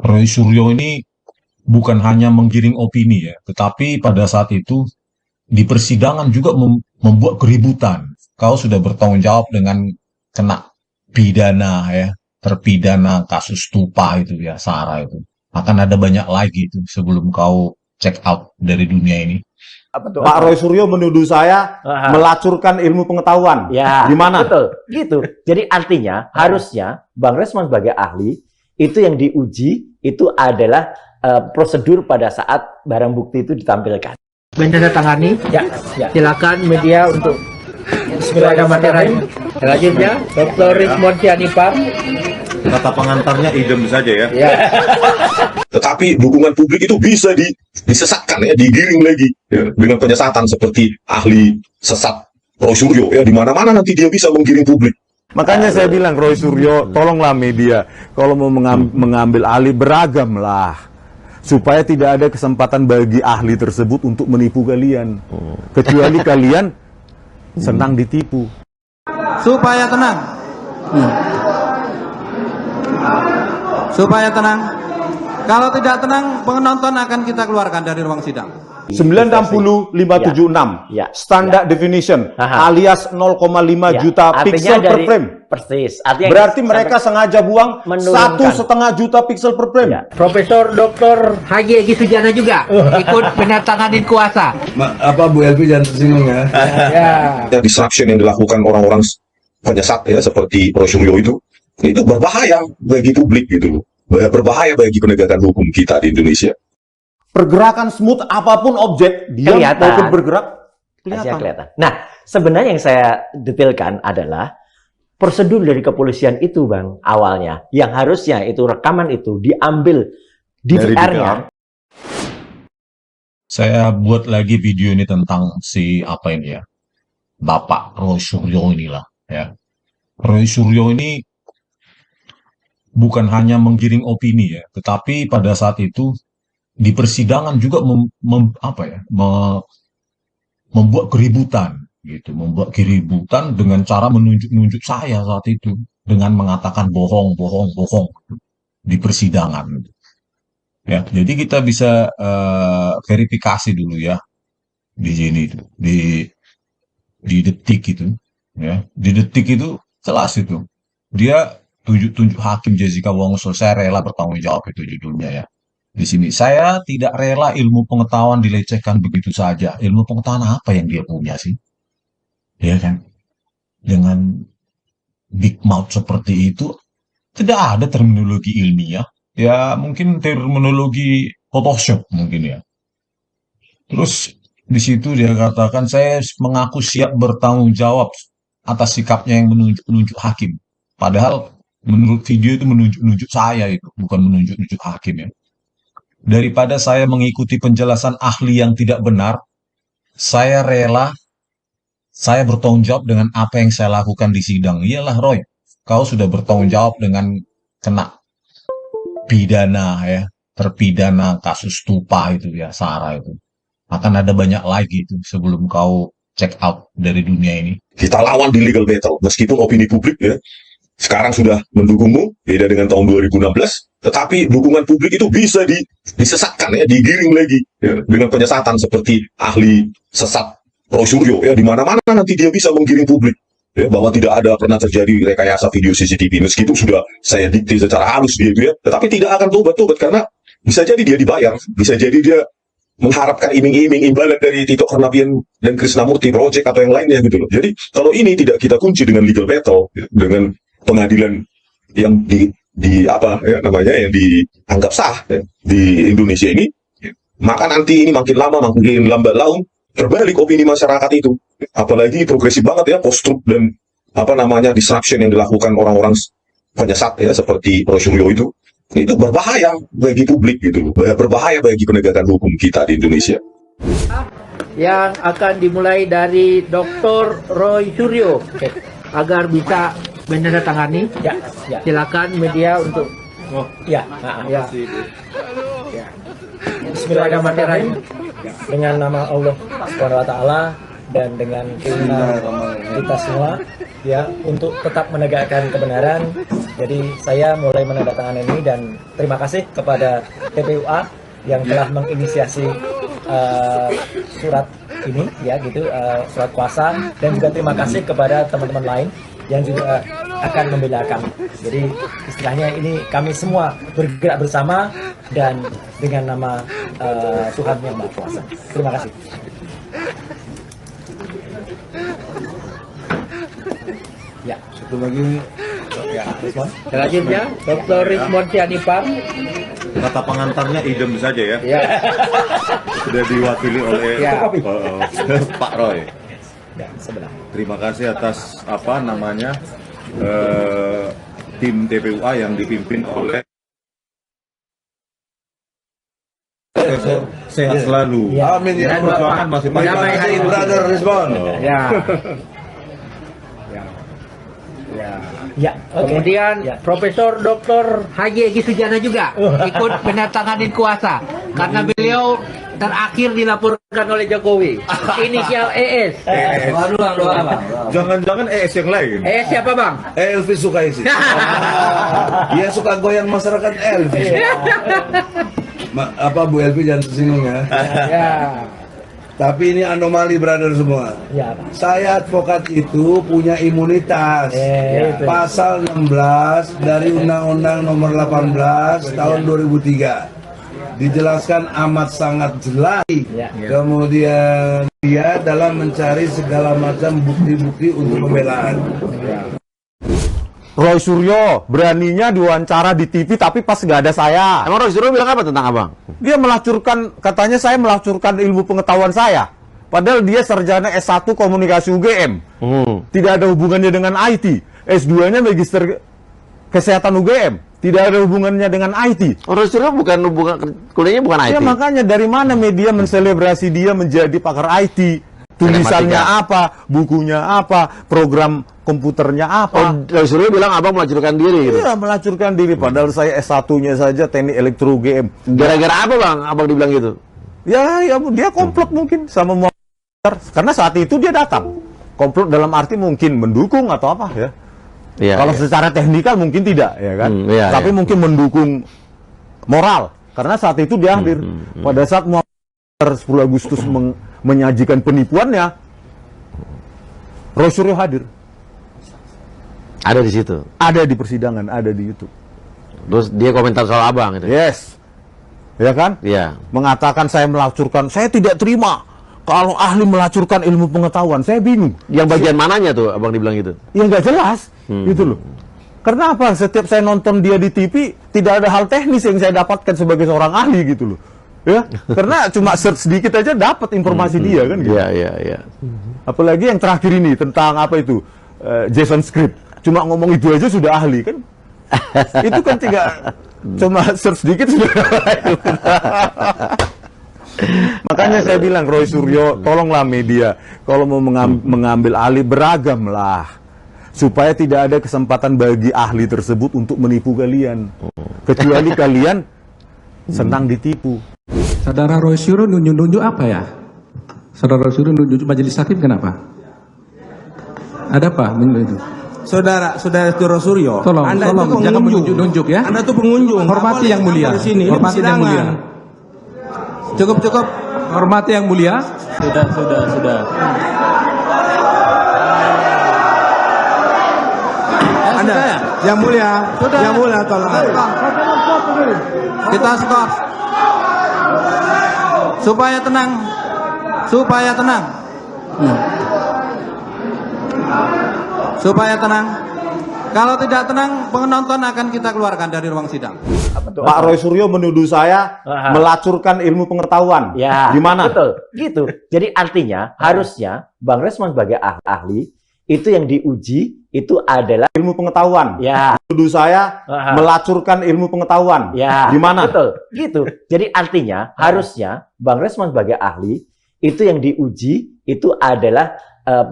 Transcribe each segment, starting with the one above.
Roy Suryo ini bukan hanya menggiring opini ya, tetapi pada saat itu di persidangan juga membuat keributan. Kau sudah bertanggung jawab dengan kena pidana ya, terpidana kasus Tupa itu ya, Sarah itu. Akan ada banyak lagi itu sebelum kau check out dari dunia ini. Pak Roy Suryo menuduh saya melacurkan ilmu pengetahuan. Ya, gimana? Betul, gitu. Jadi artinya harusnya Bang Resman sebagai ahli itu yang diuji itu adalah prosedur pada saat barang bukti itu ditampilkan. Menandatangani, ya. Silakan media untuk Bismillahirrahmanirrahim. Selanjutnya, Dr. Rismond Sianipar. Kata pengantarnya idem saja ya. Ya. Tetapi dukungan publik itu bisa disesatkan ya, digiring lagi ya, dengan penyesatan seperti ahli sesat Roy Suryo ya, di mana-mana nanti dia bisa menggiring publik. Makanya saya bilang Roy Suryo, tolonglah media kalau mau mengambil alih beragamlah, supaya tidak ada kesempatan bagi ahli tersebut untuk menipu kalian. Kecuali kalian senang ditipu. Supaya tenang. Supaya tenang. Kalau tidak tenang, penonton akan kita keluarkan dari ruang sidang. 960-576 Ya. standar definition alias 0,5 juta pixel per frame. Persis. Artinya Berarti mereka sengaja buang 1,5 juta pixel per frame. Ya. Profesor Dr. Haji Egi Sujana juga ikut menandatangani kuasa. Apa Bu Elvi jangan tersinggung ya. Ya, disruption yang dilakukan orang-orang penyesat ya seperti Roy Suryo itu berbahaya bagi publik gitu loh. Berbahaya bagi penegakan hukum kita di Indonesia. Pergerakan smooth apapun objek, dia maupun bergerak, kelihatan. Nah, sebenarnya yang saya detailkan adalah prosedur dari kepolisian itu, Bang, awalnya. Yang harusnya itu rekaman itu diambil DVR-nya. Saya buat lagi video ini tentang si apa ini ya, Bapak Roy Suryo inilah ya. Roy Suryo ini bukan hanya menggiring opini ya, tetapi pada saat itu di persidangan juga membuat keributan gitu, membuat keributan dengan cara menunjuk saya saat itu dengan mengatakan bohong di persidangan. Ya, jadi kita bisa verifikasi dulu ya di sini di detik itu ya, di detik itu jelas itu dia tunjuk hakim Jessica Wongso, saya rela bertanggung jawab itu judulnya ya. Di sini saya tidak rela ilmu pengetahuan dilecehkan begitu saja. Ilmu pengetahuan apa yang dia punya sih? Ya kan? Dengan big mouth seperti itu tidak ada terminologi ilmiah. Ya mungkin terminologi Photoshop mungkin ya. Terus di situ dia katakan saya mengaku siap bertanggung jawab atas sikapnya yang menunjuk hakim. Padahal menurut video itu menunjuk saya itu, bukan menunjuk hakim ya. Daripada saya mengikuti penjelasan ahli yang tidak benar, saya rela, saya bertanggung jawab dengan apa yang saya lakukan di sidang. Iyalah Roy, kau sudah bertanggung jawab dengan kena pidana ya, terpidana kasus Tupa itu ya, Sarah itu. Akan ada banyak lagi itu sebelum kau check out dari dunia ini. Kita lawan di legal battle, meskipun opini publik ya sekarang sudah mendukungmu, beda dengan tahun 2016, tetapi dukungan publik itu bisa disesatkan ya, digiring lagi ya, dengan penyesatan seperti ahli sesat Roy Suryo ya, di mana-mana nanti dia bisa menggiring publik ya, bahwa tidak ada pernah terjadi rekayasa video CCTV, meskipun sudah saya dikte secara halus dia itu ya, tetapi tidak akan tobat karena bisa jadi dia dibayar, bisa jadi dia mengharapkan iming-iming imbalan dari Tito Karnavian dan Krishnamurti Project atau yang lainnya gitu loh. Jadi kalau ini tidak kita kunci dengan legal battle ya, dengan pengadilan yang yang dianggap sah ya, di Indonesia ini, maka nanti ini makin lama makin lambat laun terbalik opini masyarakat itu, apalagi progresif banget ya, post-truth dan disruption yang dilakukan orang-orang penyesat ya seperti Roy Suryo itu berbahaya bagi publik gitu, berbahaya bagi penegakan hukum kita di Indonesia. Yang akan dimulai dari Dr. Roy Suryo agar bisa menandatangani. Silakan media untuk Bismillahirrahmanirrahim. Dengan nama Allah Subhanahu wa taala dan dengan keinginan kita semua ya untuk tetap menegakkan kebenaran. Jadi saya mulai menandatangani ini dan terima kasih kepada TPUA yang telah menginisiasi surat ini ya gitu, surat kuasa, dan juga terima kasih kepada teman-teman lain yang juga akan membela kami. Jadi istilahnya ini kami semua bergerak bersama dan dengan nama Tuhan yang Maha Kuasa. Terima kasih. Ya, Satu lagi ya, Rismon. Selanjutnya Dr. Rismon Sianipar. kata pengantarnya idem saja ya. Ya. Sudah diwakili oleh Ya. Pak Roy. Ya, sebelah. Terima kasih atas apa namanya tim TPUA yang dipimpin oleh sehat selalu. Ya. Amin ya. Perjuangan masih panjang. Damai hari ini. Brother Rizwan. Ya. Ya. Ya, oke. Kemudian Ya. Profesor Dr. Haji Egy Sujana juga ikut menandatangani kuasa karena beliau terakhir dilaporkan oleh Jokowi. Inisial ES. Jangan-jangan ES yang lain. ES siapa bang? Elvis Sukaisi. Dia suka goyang masyarakat Elvis. Apa Bu Elvi jangan tersinggung ya. Ya. Tapi ini anomali brother semua. Ya, Pak. Saya advokat itu punya imunitas. Itu. Pasal 16 dari Undang-Undang Nomor 18 tahun 2003. Dijelaskan amat sangat jelas. Ya. Kemudian dia dalam mencari segala macam bukti-bukti untuk pembelaan. Roy Suryo beraninya diwawancara di TV tapi pas nggak ada saya. Emang Roy Suryo bilang apa tentang abang? Dia melacurkan, katanya saya melacurkan ilmu pengetahuan saya. Padahal dia sarjana S1 Komunikasi UGM. Tidak ada hubungannya dengan IT. S2-nya Magister Kesehatan UGM. Tidak ada hubungannya dengan IT. Roy Suryo bukan kuliahnya bukan IT. Ya makanya dari mana media menselebrasi dia menjadi pakar IT? Tulisannya apa, bukunya apa, program komputernya apa. Roy Suryo bilang abang melacurkan diri gitu. Iya, melacurkan diri. Padahal saya S1-nya saja Teknik Elektro UGM. Gara-gara apa bang abang dibilang gitu? Ya, dia komplot mungkin sama Muhammad. Karena saat itu dia datang. Komplot dalam arti mungkin mendukung atau apa ya. Iya. Kalau secara teknikal mungkin tidak, ya kan. Iya, tapi iya. mungkin mendukung moral. Karena saat itu dia hadir. Pada saat Muhammad 10 Agustus menyajikan penipuannya, Roy Suryo hadir. Ada di situ. Ada di persidangan, ada di YouTube. Terus dia komentar soal abang gitu. Yes. Ya kan? Iya. Mengatakan saya melacurkan, saya tidak terima kalau ahli melacurkan ilmu pengetahuan. Saya bingung. Yang bagian mananya tuh abang dibilang gitu? Ya nggak jelas, gitu loh. Karena apa? Setiap saya nonton dia di TV, tidak ada hal teknis yang saya dapatkan sebagai seorang ahli gitu loh. Ya, karena cuma search sedikit aja dapat informasi dia kan gitu. Iya. Apalagi yang terakhir ini tentang apa itu? JSON script. Cuma ngomong itu aja sudah ahli kan? Itu kan cuma search sedikit sudah. Makanya saya bilang Roy Suryo, tolonglah media kalau mau mengambil alih beragamlah supaya tidak ada kesempatan bagi ahli tersebut untuk menipu kalian. Kecuali kalian senang ditipu. Saudara Roy Suryo nunjuk-nunjuk apa ya? Saudara Roy Suryo nunjuk majelis hakim kenapa? Ada apa? Itu? Saudara Roy Suryo, Tolong, Anda tolong, itu jangan pengunjung. menunjuk-nunjuk ya. Anda tuh pengunjung. Hormati yang mulia. Di sini, Hormati yang mulia. Cukup. Hormati yang mulia. Sudah. Anda, yang mulia, tolong. Kita stop. Supaya tenang. Supaya tenang. Kalau tidak tenang, penonton akan kita keluarkan dari ruang sidang. Pak Roy Suryo menuduh saya melacurkan ilmu pengetahuan. Ya. Di mana? Betul. Gitu. Jadi artinya harusnya Bang Resmond sebagai ahli itu yang diuji itu adalah Ilmu pengetahuan. ya. Menuduh saya melacurkan ilmu pengetahuan. Ya. Di mana? Betul. Gitu. Jadi artinya harusnya Bang Resmond sebagai ahli itu yang diuji itu adalah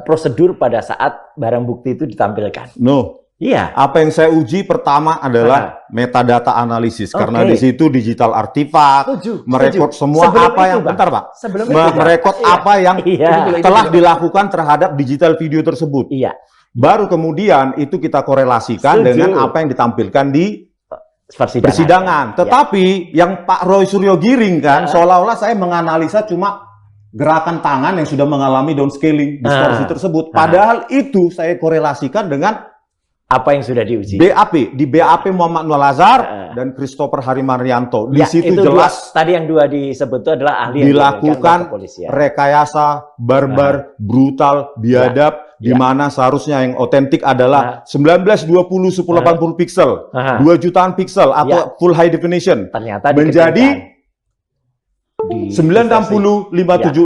prosedur pada saat barang bukti itu ditampilkan. No. Iya. Apa yang saya uji pertama adalah metadata analisis karena di situ digital artifak, merekod semua Sebelum apa itu, yang Bang. bentar Pak. Sebelum itu, Bang. Merekod Iya. apa yang Iya. telah dilakukan terhadap digital video tersebut. Iya. baru kemudian itu kita korelasikan Setuju. dengan apa yang ditampilkan di Ya. persidangan. Tetapi yang Pak Roy Suryo giring kan, seolah-olah saya menganalisa cuma gerakan tangan yang sudah mengalami downscaling distorsi tersebut. Padahal itu saya korelasikan dengan apa yang sudah diuji. BAP. Di BAP Muhammad Nur Lazar dan Christopher Harimarianto. Di Ya, situ itu jelas tadi yang dua disebut itu adalah ahli yang dilakukan kepolisian. rekayasa, barbar, brutal, biadab, di mana seharusnya yang otentik adalah 1920 1080 pixel, 2 jutaan pixel atau full high definition. Ternyata menjadi diketinggian. 960 57